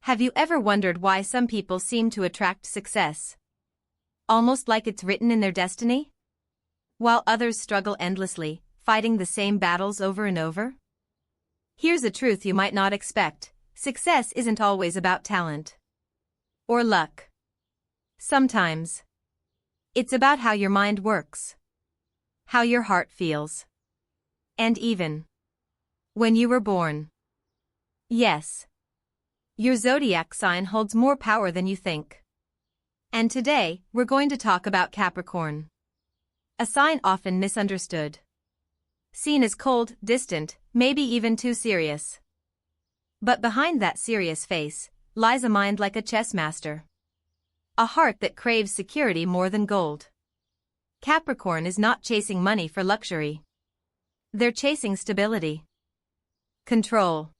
Have you ever wondered why some people seem to attract success? Almost like it's written in their destiny? While others struggle endlessly, fighting the same battles over and over? Here's a truth you might not expect: success isn't always about talent or luck. Sometimes it's about how your mind works, how your heart feels, and even when you were born. Yes, your zodiac sign holds more power than you think. And today, we're going to talk about Capricorn. A sign often misunderstood. Seen as cold, distant, maybe even too serious. But behind that serious face lies a mind like a chess master. A heart that craves security more than gold. Capricorn is not chasing money for luxury. They're chasing stability, control,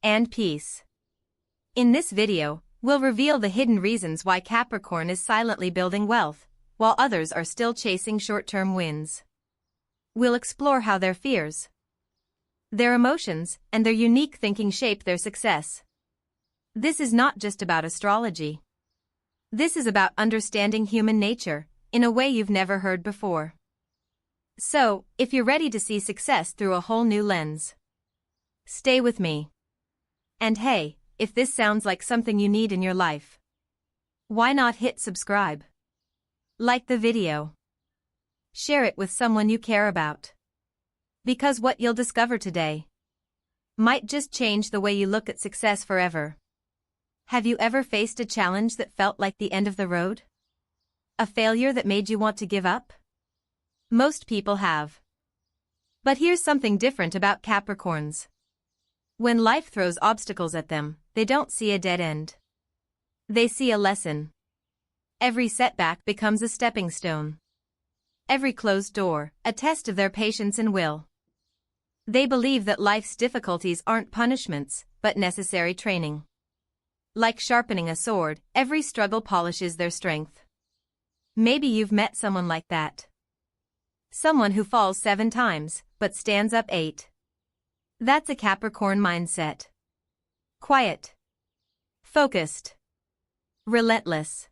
and peace. In this video, we'll reveal the hidden reasons why Capricorn is silently building wealth, while others are still chasing short-term wins. We'll explore how their fears, their emotions, and their unique thinking shape their success. This is not just about astrology. This is about understanding human nature in a way you've never heard before. So, if you're ready to see success through a whole new lens, stay with me. And hey, if this sounds like something you need in your life, why not hit subscribe? Like the video. Share it with someone you care about. Because what you'll discover today might just change the way you look at success forever. Have you ever faced a challenge that felt like the end of the road? A failure that made you want to give up? Most people have. But here's something different about Capricorns. When life throws obstacles at them, they don't see a dead end. They see a lesson. Every setback becomes a stepping stone. Every closed door, a test of their patience and will. They believe that life's difficulties aren't punishments, but necessary training. Like sharpening a sword, every struggle polishes their strength. Maybe you've met someone like that. Someone who falls 7 times, but stands up 8. That's a Capricorn mindset. Quiet, focused, relentless.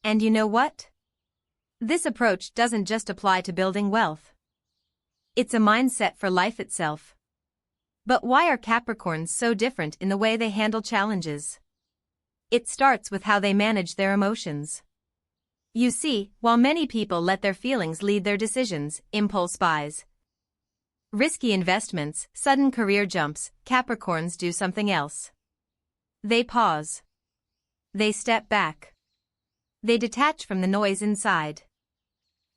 And you know what? This approach doesn't just apply to building wealth. It's a mindset for life itself. But why are Capricorns so different in the way they handle challenges? It starts with how they manage their emotions. You see, while many people let their feelings lead their decisions, impulse buys, risky investments, sudden career jumps, Capricorns do something else. They pause. They step back. They detach from the noise inside.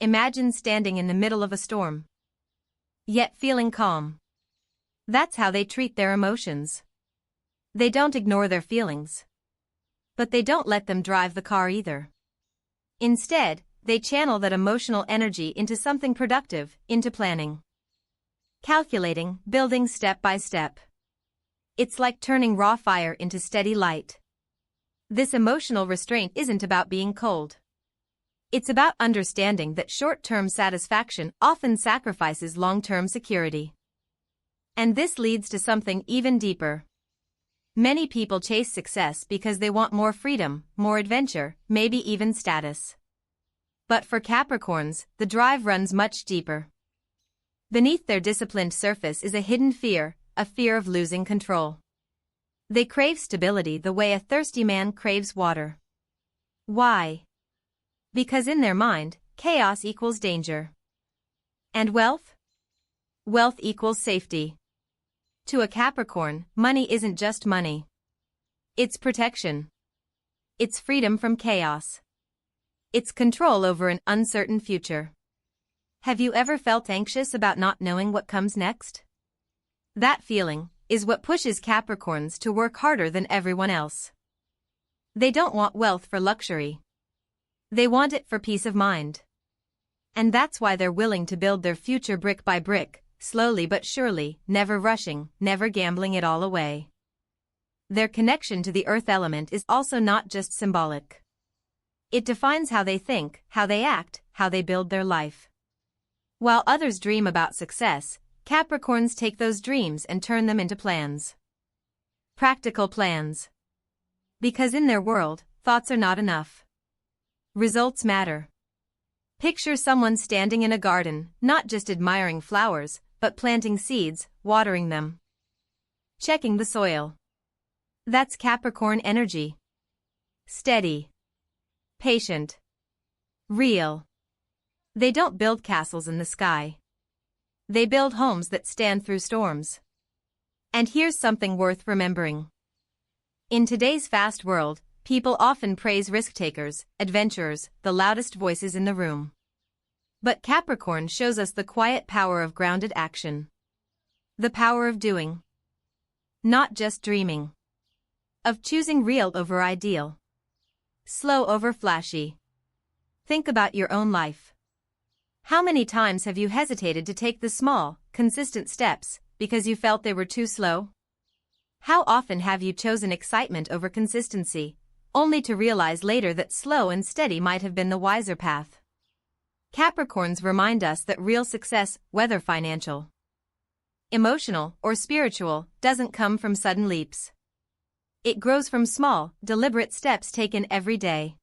Imagine standing in the middle of a storm, yet feeling calm. That's how they treat their emotions. They don't ignore their feelings. But they don't let them drive the car either. Instead, they channel that emotional energy into something productive, into planning, calculating, building step by step. It's like turning raw fire into steady light. This emotional restraint isn't about being cold. It's about understanding that short-term satisfaction often sacrifices long-term security. And this leads to something even deeper. Many people chase success because they want more freedom, more adventure, maybe even status. But for Capricorns, the drive runs much deeper. Beneath their disciplined surface is a hidden fear, a fear of losing control. They crave stability the way a thirsty man craves water. Why? Because in their mind, chaos equals danger. And wealth? Wealth equals safety. To a Capricorn, money isn't just money. It's protection. It's freedom from chaos. It's control over an uncertain future. Have you ever felt anxious about not knowing what comes next? That feeling is what pushes Capricorns to work harder than everyone else. They don't want wealth for luxury. They want it for peace of mind. And that's why they're willing to build their future brick by brick, slowly but surely, never rushing, never gambling it all away. Their connection to the earth element is also not just symbolic. It defines how they think, how they act, how they build their life. While others dream about success, Capricorns take those dreams and turn them into plans. Practical plans. Because in their world, thoughts are not enough. Results matter. Picture someone standing in a garden, not just admiring flowers, but planting seeds, watering them, checking the soil. That's Capricorn energy. Steady, patient, real. They don't build castles in the sky. They build homes that stand through storms. And here's something worth remembering. In today's fast world, people often praise risk-takers, adventurers, the loudest voices in the room. But Capricorn shows us the quiet power of grounded action. The power of doing. Not just dreaming. Of choosing real over ideal. Slow over flashy. Think about your own life. How many times have you hesitated to take the small, consistent steps because you felt they were too slow? How often have you chosen excitement over consistency, only to realize later that slow and steady might have been the wiser path? Capricorns remind us that real success, whether financial, emotional, or spiritual, doesn't come from sudden leaps. It grows from small, deliberate steps taken every day.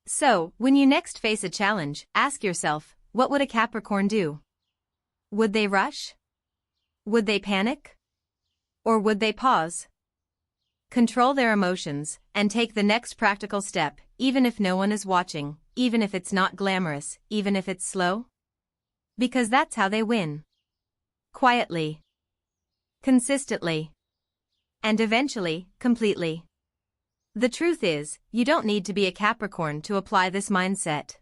So, when you next face a challenge, ask yourself, what would a Capricorn do? Would they rush? Would they panic? Or would they pause? Control their emotions, and take the next practical step, even if no one is watching, even if it's not glamorous, even if it's slow? Because that's how they win. Quietly. Consistently. And eventually, completely. The truth is, you don't need to be a Capricorn to apply this mindset.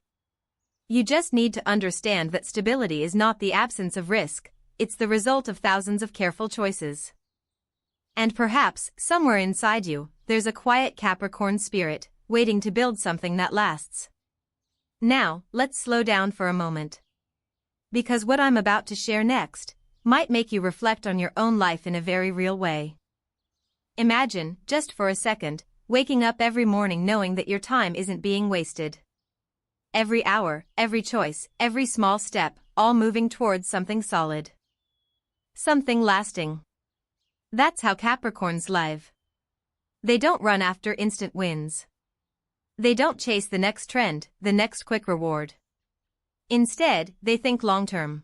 You just need to understand that stability is not the absence of risk, it's the result of thousands of careful choices. And perhaps, somewhere inside you, there's a quiet Capricorn spirit, waiting to build something that lasts. Now, let's slow down for a moment. Because what I'm about to share next might make you reflect on your own life in a very real way. Imagine, just for a second, waking up every morning knowing that your time isn't being wasted. Every hour, every choice, every small step, all moving towards something solid. Something lasting. That's how Capricorns live. They don't run after instant wins. They don't chase the next trend, the next quick reward. Instead, they think long-term.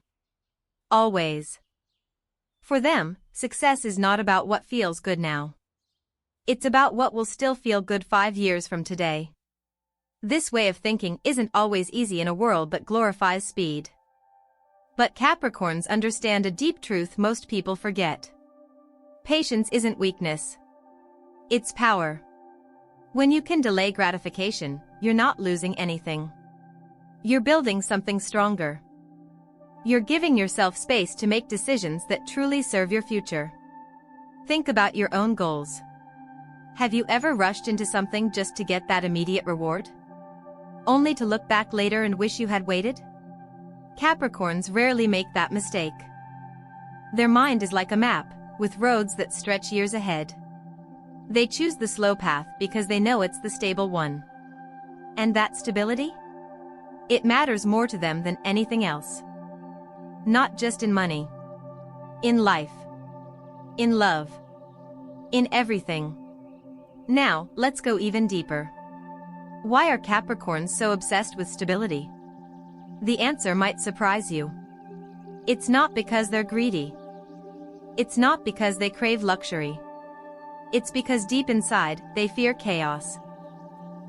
Always. For them, success is not about what feels good now. It's about what will still feel good 5 years from today. This way of thinking isn't always easy in a world that glorifies speed. But Capricorns understand a deep truth most people forget. Patience isn't weakness. It's power. When you can delay gratification, you're not losing anything. You're building something stronger. You're giving yourself space to make decisions that truly serve your future. Think about your own goals. Have you ever rushed into something just to get that immediate reward? Only to look back later and wish you had waited? Capricorns rarely make that mistake. Their mind is like a map, with roads that stretch years ahead. They choose the slow path because they know it's the stable one. And that stability? It matters more to them than anything else. Not just in money. In life. In love. In everything. Now, let's go even deeper. Why are Capricorns so obsessed with stability? The answer might surprise you. It's not because they're greedy. It's not because they crave luxury. It's because deep inside, they fear chaos.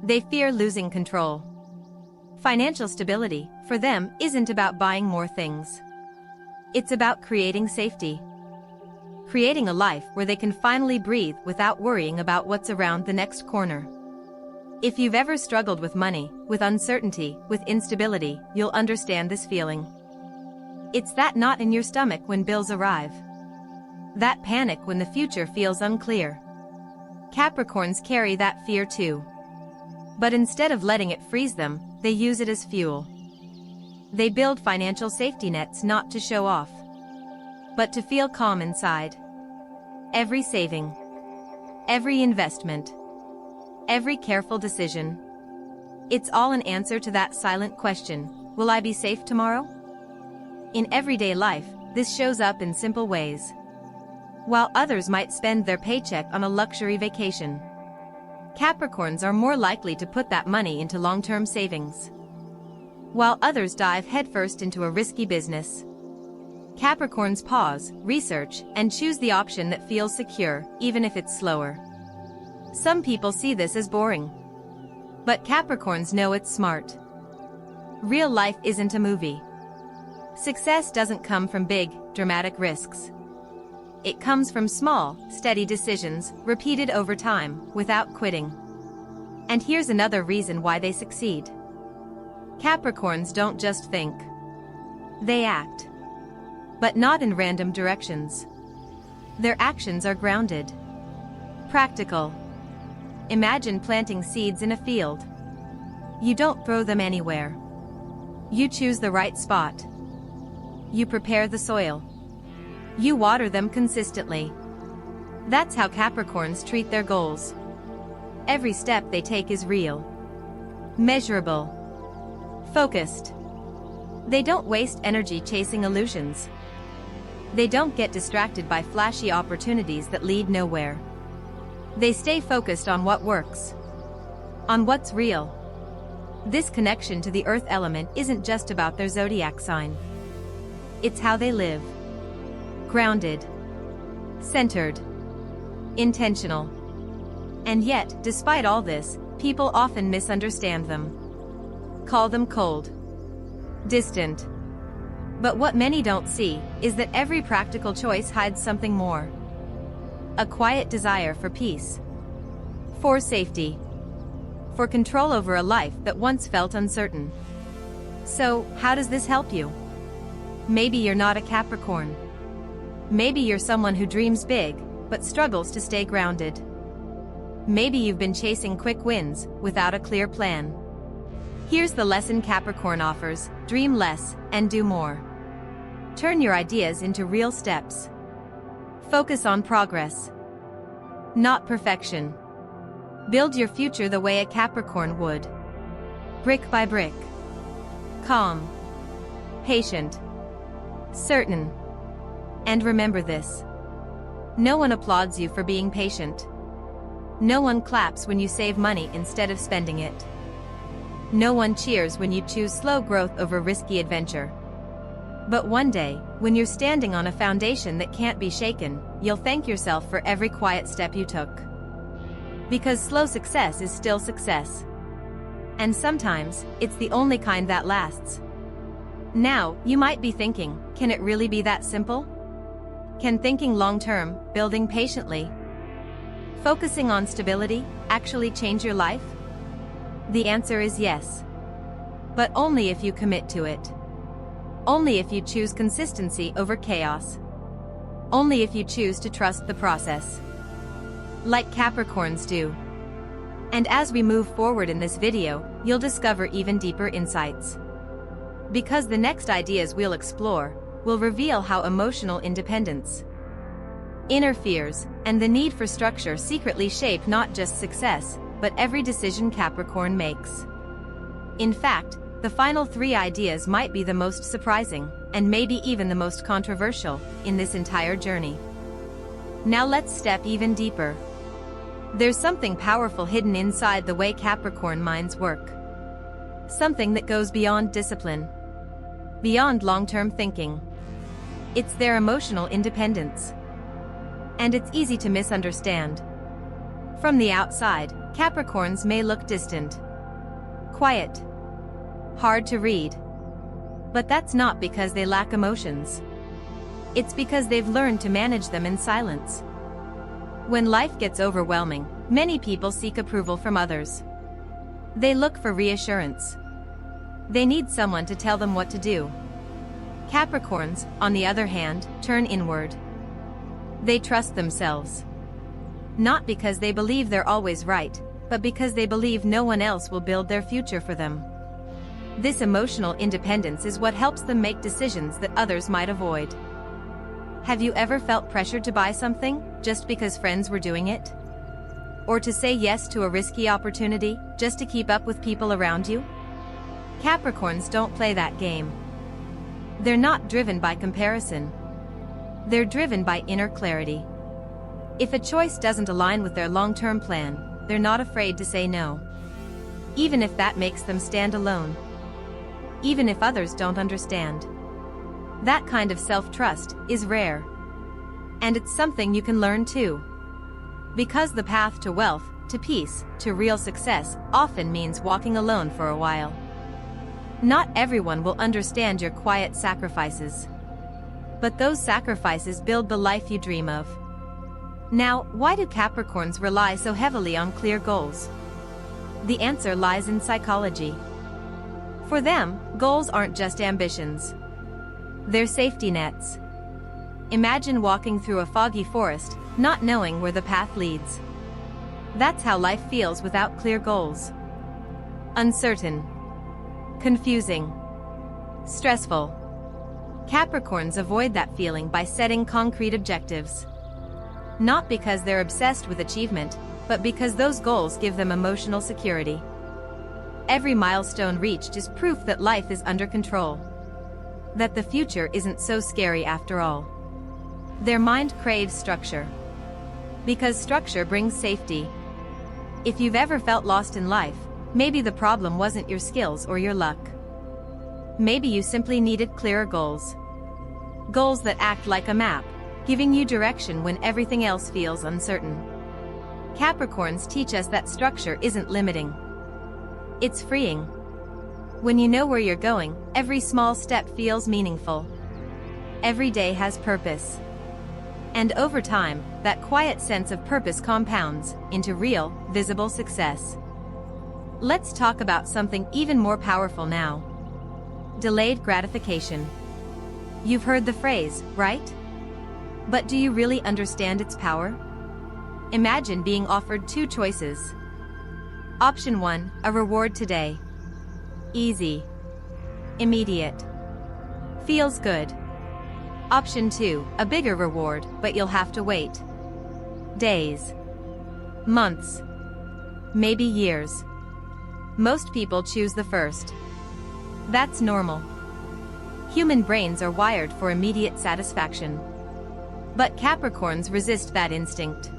They fear losing control. Financial stability, for them, isn't about buying more things. It's about creating safety. Creating a life where they can finally breathe without worrying about what's around the next corner. If you've ever struggled with money, with uncertainty, with instability, you'll understand this feeling. It's that knot in your stomach when bills arrive. That panic when the future feels unclear. Capricorns carry that fear too. But instead of letting it freeze them, they use it as fuel. They build financial safety nets not to show off, but to feel calm inside. Every saving, every investment, every careful decision. It's all an answer to that silent question, will I be safe tomorrow? In everyday life, this shows up in simple ways. While others might spend their paycheck on a luxury vacation, Capricorns are more likely to put that money into long-term savings, while others dive headfirst into a risky business. Capricorns pause, research, and choose the option that feels secure, even if it's slower. Some people see this as boring, but Capricorns know it's smart. Real life isn't a movie. Success doesn't come from big, dramatic risks. It comes from small, steady decisions, repeated over time, without quitting. And here's another reason why they succeed. Capricorns don't just think. They act. But not in random directions. Their actions are grounded. Practical. Imagine planting seeds in a field. You don't throw them anywhere. You choose the right spot. You prepare the soil. You water them consistently. That's how Capricorns treat their goals. Every step they take is real, measurable, focused. They don't waste energy chasing illusions. They don't get distracted by flashy opportunities that lead nowhere. They stay focused on what works, on what's real. This connection to the earth element isn't just about their zodiac sign. It's how they live. Grounded, centered, intentional. And yet, despite all this, people often misunderstand them. Call them cold, distant. But what many don't see is that every practical choice hides something more. A quiet desire for peace, for safety, for control over a life that once felt uncertain. So, how does this help you? Maybe you're not a Capricorn. Maybe you're someone who dreams big, but struggles to stay grounded. Maybe you've been chasing quick wins without a clear plan. Here's the lesson Capricorn offers: dream less and do more. Turn your ideas into real steps. Focus on progress, not perfection. Build your future the way a Capricorn would. Brick by brick. Calm, patient, certain. And remember this: no one applauds you for being patient. No one claps when you save money instead of spending it. No one cheers when you choose slow growth over risky adventure. But one day, when you're standing on a foundation that can't be shaken, you'll thank yourself for every quiet step you took. Because slow success is still success. And sometimes, it's the only kind that lasts. Now, you might be thinking, can it really be that simple? Can thinking long-term, building patiently, focusing on stability, actually change your life? The answer is yes. But only if you commit to it. Only if you choose consistency over chaos. Only if you choose to trust the process, like Capricorns do. And as we move forward in this video, you'll discover even deeper insights. Because the next ideas we'll explore will reveal how emotional independence, inner fears, and the need for structure secretly shape not just success, but every decision Capricorn makes. In fact, the final 3 ideas might be the most surprising, and maybe even the most controversial, in this entire journey. Now let's step even deeper. There's something powerful hidden inside the way Capricorn minds work. Something that goes beyond discipline, beyond long-term thinking. It's their emotional independence. And it's easy to misunderstand. From the outside, Capricorns may look distant, quiet, hard to read. But that's not because they lack emotions. It's because they've learned to manage them in silence. When life gets overwhelming, many people seek approval from others. They look for reassurance. They need someone to tell them what to do. Capricorns, on the other hand, turn inward. They trust themselves. Not because they believe they're always right, but because they believe no one else will build their future for them. This emotional independence is what helps them make decisions that others might avoid. Have you ever felt pressured to buy something, just because friends were doing it? Or to say yes to a risky opportunity, just to keep up with people around you? Capricorns don't play that game. They're not driven by comparison. They're driven by inner clarity. If a choice doesn't align with their long-term plan, they're not afraid to say no. Even if that makes them stand alone. Even if others don't understand. That kind of self-trust is rare. And it's something you can learn too. Because the path to wealth, to peace, to real success, often means walking alone for a while. Not everyone will understand your quiet sacrifices. But those sacrifices build the life you dream of. Now, why do Capricorns rely so heavily on clear goals? The answer lies in psychology. For them, goals aren't just ambitions. They're safety nets. Imagine walking through a foggy forest, not knowing where the path leads. That's how life feels without clear goals. Uncertain. Confusing. Stressful. Capricorns avoid that feeling by setting concrete objectives. Not because they're obsessed with achievement, but because those goals give them emotional security. Every milestone reached is proof that life is under control. That the future isn't so scary after all. Their mind craves structure. Because structure brings safety. If you've ever felt lost in life, maybe the problem wasn't your skills or your luck. Maybe you simply needed clearer goals. Goals that act like a map, giving you direction when everything else feels uncertain. Capricorns teach us that structure isn't limiting. It's freeing. When you know where you're going, every small step feels meaningful. Every day has purpose. And over time, that quiet sense of purpose compounds into real, visible success. Let's talk about something even more powerful now. Delayed gratification. You've heard the phrase, right? But do you really understand its power? Imagine being offered two choices. Option 1, a reward today. Easy. Immediate. Feels good. Option 2, a bigger reward, but you'll have to wait. Days. Months. Maybe years. Most people choose the first. That's normal. Human brains are wired for immediate satisfaction. But Capricorns resist that instinct.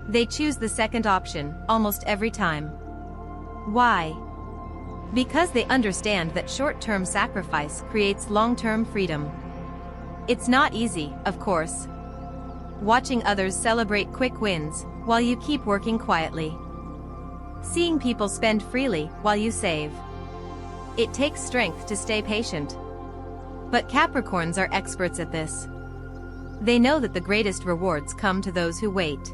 They choose the second option, almost every time. Why? Because they understand that short-term sacrifice creates long-term freedom. It's not easy, of course. Watching others celebrate quick wins, while you keep working quietly. Seeing people spend freely, while you save. It takes strength to stay patient. But Capricorns are experts at this. They know that the greatest rewards come to those who wait.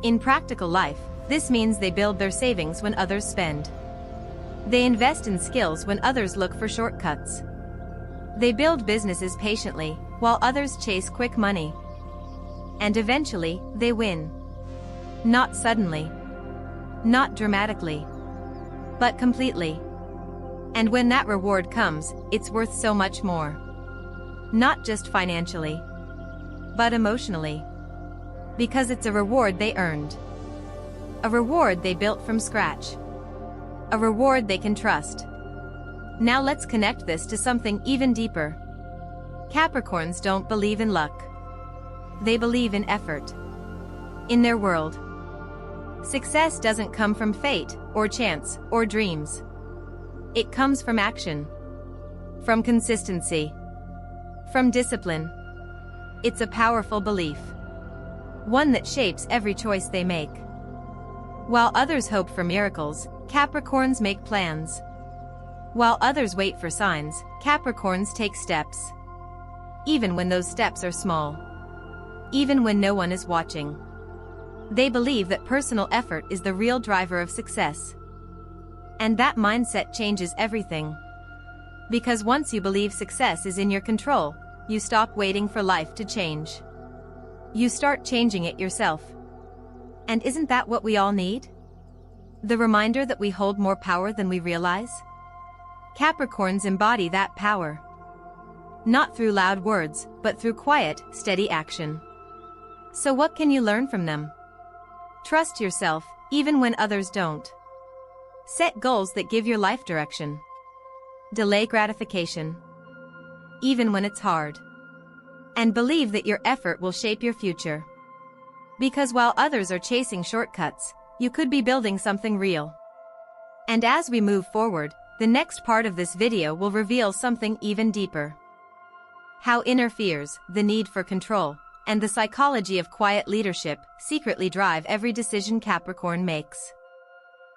In practical life, this means they build their savings when others spend. They invest in skills when others look for shortcuts. They build businesses patiently, while others chase quick money. And eventually, they win. Not suddenly. Not dramatically. But completely. And when that reward comes, it's worth so much more. Not just financially, but emotionally. Because it's a reward they earned. A reward they built from scratch. A reward they can trust. Now let's connect this to something even deeper. Capricorns don't believe in luck. They believe in effort. In their world, success doesn't come from fate, or chance, or dreams. It comes from action. From consistency. From discipline. It's a powerful belief. One that shapes every choice they make. While others hope for miracles, Capricorns make plans. While others wait for signs, Capricorns take steps. Even when those steps are small. Even when no one is watching. They believe that personal effort is the real driver of success. And that mindset changes everything. Because once you believe success is in your control, you stop waiting for life to change. You start changing it yourself. And isn't that what we all need? The reminder that we hold more power than we realize? Capricorns embody that power. Not through loud words, but through quiet, steady action. So what can you learn from them? Trust yourself, even when others don't. Set goals that give your life direction. Delay gratification. Even when it's hard. And believe that your effort will shape your future. Because while others are chasing shortcuts, you could be building something real. And as we move forward, the next part of this video will reveal something even deeper. How inner fears, the need for control, and the psychology of quiet leadership secretly drive every decision Capricorn makes.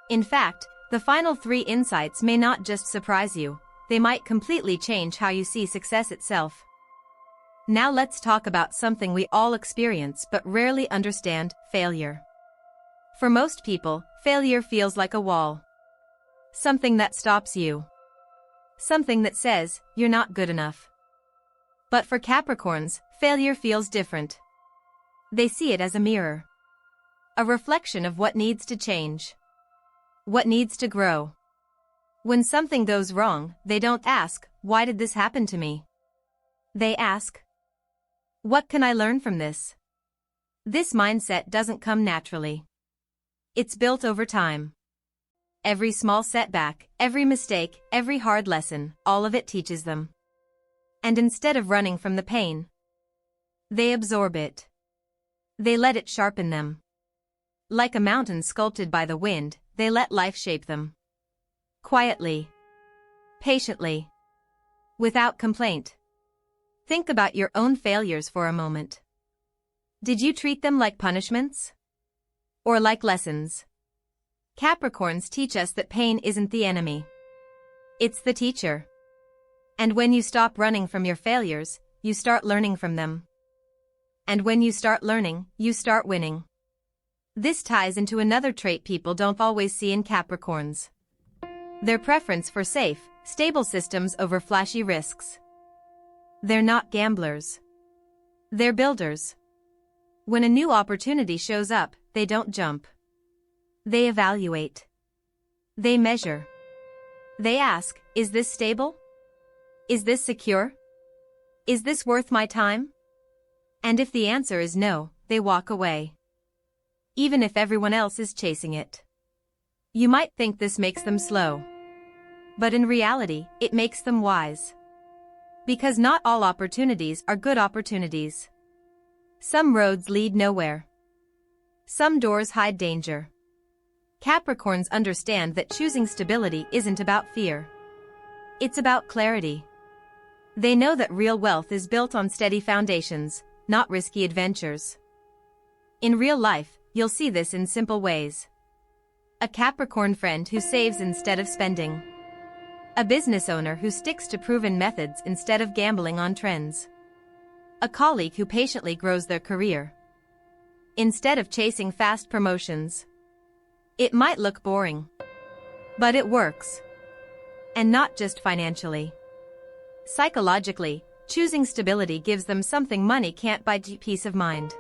In fact, the final 3 insights may not just surprise you, they might completely change how you see success itself. Now let's talk about something we all experience but rarely understand: failure. For most people, failure feels like a wall. Something that stops you. Something that says, you're not good enough. But for Capricorns, failure feels different. They see it as a mirror. A reflection of what needs to change. What needs to grow. When something goes wrong, they don't ask, why did this happen to me? They ask, what can I learn from this? This mindset doesn't come naturally. It's built over time. Every small setback, every mistake, every hard lesson, all of it teaches them. And instead of running from the pain, they absorb it. They let it sharpen them. Like a mountain sculpted by the wind, they let life shape them. Quietly. Patiently. Without complaint. Think about your own failures for a moment. Did you treat them like punishments? Or like lessons? Capricorns teach us that pain isn't the enemy. It's the teacher. And when you stop running from your failures, you start learning from them. And when you start learning, you start winning. This ties into another trait people don't always see in Capricorns. Their preference for safe, stable systems over flashy risks. They're not gamblers. They're builders. When a new opportunity shows up, they don't jump. They evaluate. They measure. They ask, is this stable? Is this secure? Is this worth my time? And if the answer is no, they walk away. Even if everyone else is chasing it. You might think this makes them slow. But in reality, it makes them wise. Because not all opportunities are good opportunities. Some roads lead nowhere. Some doors hide danger. Capricorns understand that choosing stability isn't about fear. It's about clarity. They know that real wealth is built on steady foundations, not risky adventures. In real life, you'll see this in simple ways. A Capricorn friend who saves instead of spending. A business owner who sticks to proven methods instead of gambling on trends. A colleague who patiently grows their career instead of chasing fast promotions. It might look boring, but it works. And not just financially. Psychologically, choosing stability gives them something money can't buy: peace of mind.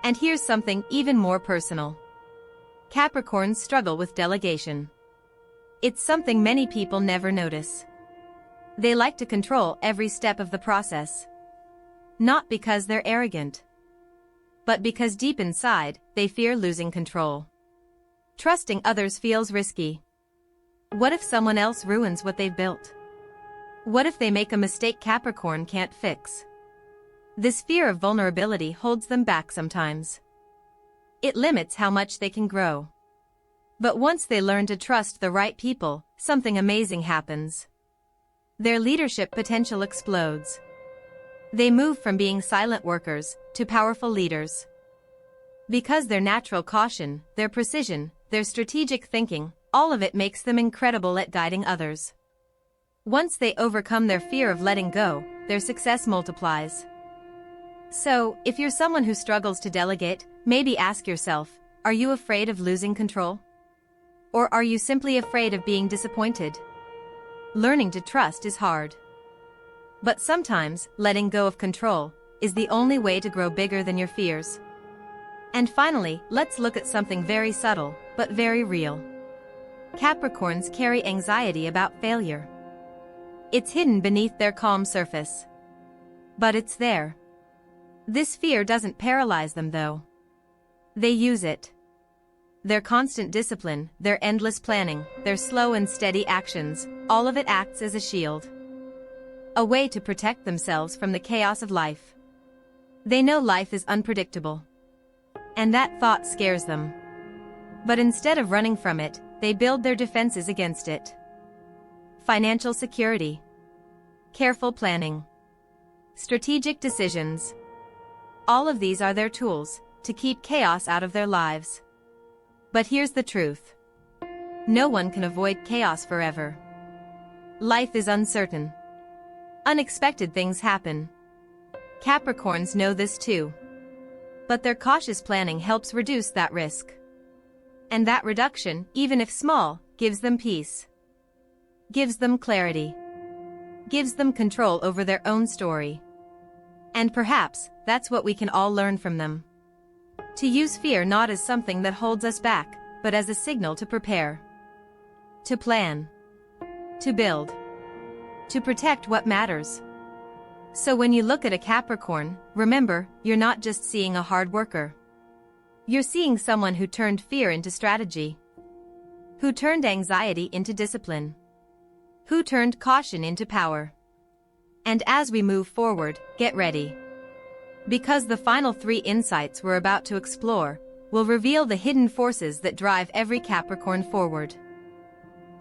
And here's something even more personal. Capricorns struggle with delegation. It's something many people never notice. They like to control every step of the process. Not because they're arrogant, but because deep inside, they fear losing control. Trusting others feels risky. What if someone else ruins what they've built? What if they make a mistake Capricorn can't fix? This fear of vulnerability holds them back sometimes. It limits how much they can grow. But once they learn to trust the right people, something amazing happens. Their leadership potential explodes. They move from being silent workers to powerful leaders. Because their natural caution, their precision, their strategic thinking, all of it makes them incredible at guiding others. Once they overcome their fear of letting go, their success multiplies. So, if you're someone who struggles to delegate, maybe ask yourself, are you afraid of losing control? Or are you simply afraid of being disappointed? Learning to trust is hard. But sometimes, letting go of control is the only way to grow bigger than your fears. And finally, let's look at something very subtle, but very real. Capricorns carry anxiety about failure. It's hidden beneath their calm surface. But it's there. This fear doesn't paralyze them though. They use it. Their constant discipline, their endless planning, their slow and steady actions, all of it acts as a shield. A way to protect themselves from the chaos of life. They know life is unpredictable. And that thought scares them. But instead of running from it, they build their defenses against it. Financial security. Careful planning. Strategic decisions. All of these are their tools to keep chaos out of their lives. But here's the truth. No one can avoid chaos forever. Life is uncertain. Unexpected things happen. Capricorns know this too. But their cautious planning helps reduce that risk. And that reduction, even if small, gives them peace. Gives them clarity. Gives them control over their own story. And perhaps, that's what we can all learn from them. To use fear not as something that holds us back, but as a signal to prepare. To plan. To build. To protect what matters. So when you look at a Capricorn, remember, you're not just seeing a hard worker. You're seeing someone who turned fear into strategy. Who turned anxiety into discipline. Who turned caution into power. And as we move forward, get ready. Because the final 3 insights we're about to explore will reveal the hidden forces that drive every Capricorn forward.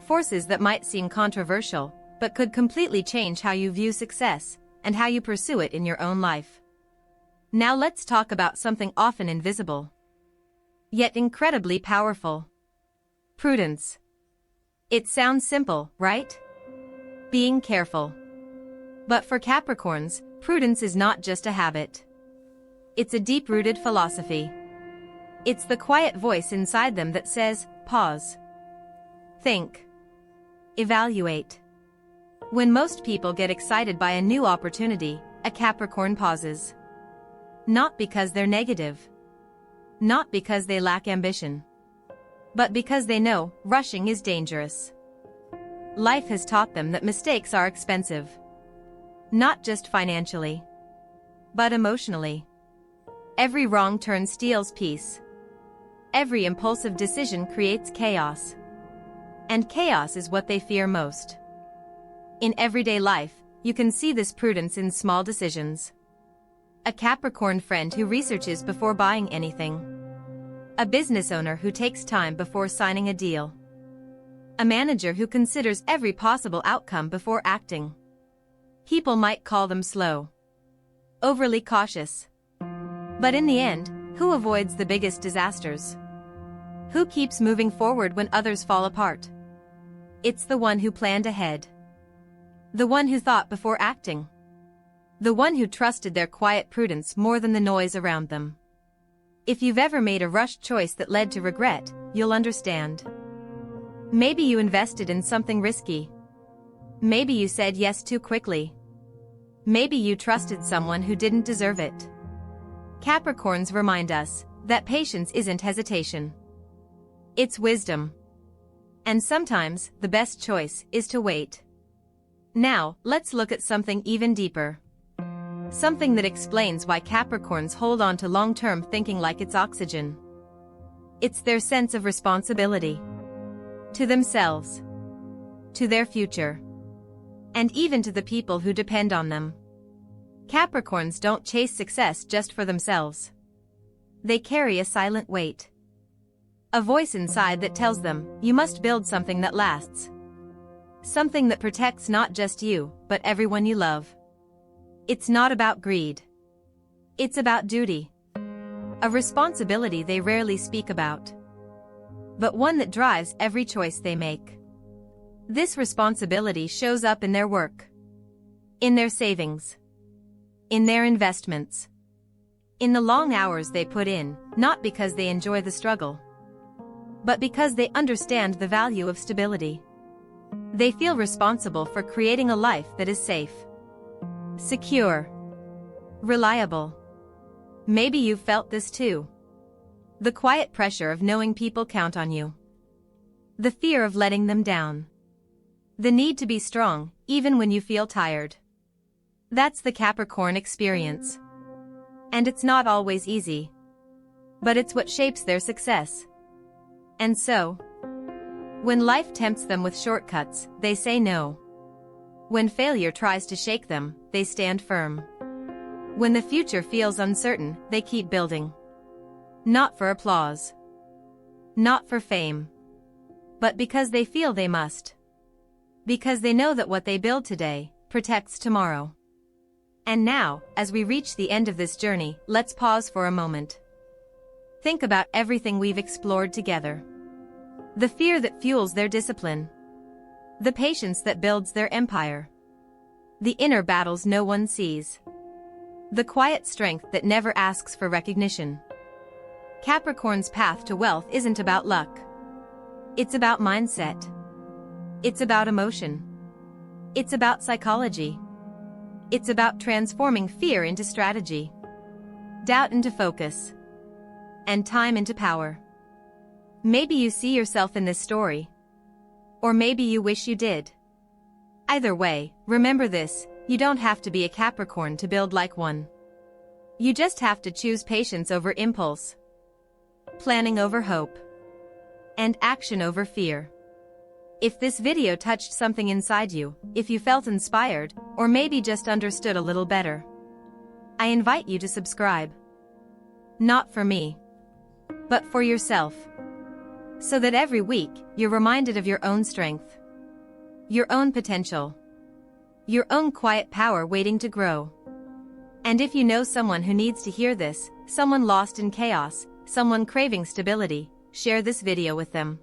Forces that might seem controversial, but could completely change how you view success and how you pursue it in your own life. Now let's talk about something often invisible, yet incredibly powerful. Prudence. It sounds simple, right? Being careful. But for Capricorns, prudence is not just a habit. It's a deep-rooted philosophy. It's the quiet voice inside them that says, pause. Think. Evaluate. When most people get excited by a new opportunity, a Capricorn pauses. Not because they're negative. Not because they lack ambition. But because they know rushing is dangerous. Life has taught them that mistakes are expensive. Not just financially, but emotionally. Every wrong turn steals peace. Every impulsive decision creates chaos. And chaos is what they fear most. In everyday life, you can see this prudence in small decisions. A Capricorn friend who researches before buying anything. A business owner who takes time before signing a deal. A manager who considers every possible outcome before acting. People might call them slow. Overly cautious. But in the end, who avoids the biggest disasters? Who keeps moving forward when others fall apart? It's the one who planned ahead. The one who thought before acting. The one who trusted their quiet prudence more than the noise around them. If you've ever made a rushed choice that led to regret, you'll understand. Maybe you invested in something risky. Maybe you said yes too quickly. Maybe you trusted someone who didn't deserve it. Capricorns remind us that patience isn't hesitation. It's wisdom. And sometimes, the best choice is to wait. Now, let's look at something even deeper. Something that explains why Capricorns hold on to long-term thinking like it's oxygen. It's their sense of responsibility. To themselves. To their future. And even to the people who depend on them. Capricorns don't chase success just for themselves. They carry a silent weight. A voice inside that tells them, you must build something that lasts. Something that protects not just you, but everyone you love. It's not about greed. It's about duty. A responsibility they rarely speak about. But one that drives every choice they make. This responsibility shows up in their work. In their savings. In their investments. In the long hours they put in, not because they enjoy the struggle. But because they understand the value of stability. They feel responsible for creating a life that is safe. Secure. Reliable. Maybe you've felt this too. The quiet pressure of knowing people count on you. The fear of letting them down. The need to be strong, even when you feel tired. That's the Capricorn experience. And it's not always easy. But it's what shapes their success. And so, when life tempts them with shortcuts, they say no. When failure tries to shake them, they stand firm. When the future feels uncertain, they keep building. Not for applause. Not for fame, but because they feel they must. Because they know that what they build today protects tomorrow. And now, as we reach the end of this journey, let's pause for a moment. Think about everything we've explored together. The fear that fuels their discipline. The patience that builds their empire. The inner battles no one sees. The quiet strength that never asks for recognition. Capricorn's path to wealth isn't about luck. It's about mindset. It's about emotion. It's about psychology. It's about transforming fear into strategy, doubt into focus, and time into power. Maybe you see yourself in this story. Or maybe you wish you did. Either way, remember this: you don't have to be a Capricorn to build like one. You just have to choose patience over impulse, planning over hope, and action over fear. If this video touched something inside you, if you felt inspired, or maybe just understood a little better, I invite you to subscribe. Not for me, but for yourself. So that every week, you're reminded of your own strength, your own potential, your own quiet power waiting to grow. And if you know someone who needs to hear this, someone lost in chaos, someone craving stability, share this video with them.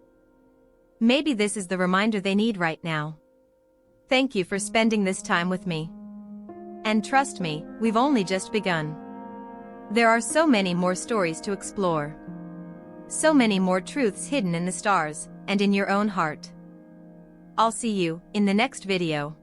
Maybe this is the reminder they need right now. Thank you for spending this time with me. And trust me, we've only just begun. There are so many more stories to explore. So many more truths hidden in the stars, and in your own heart. I'll see you in the next video.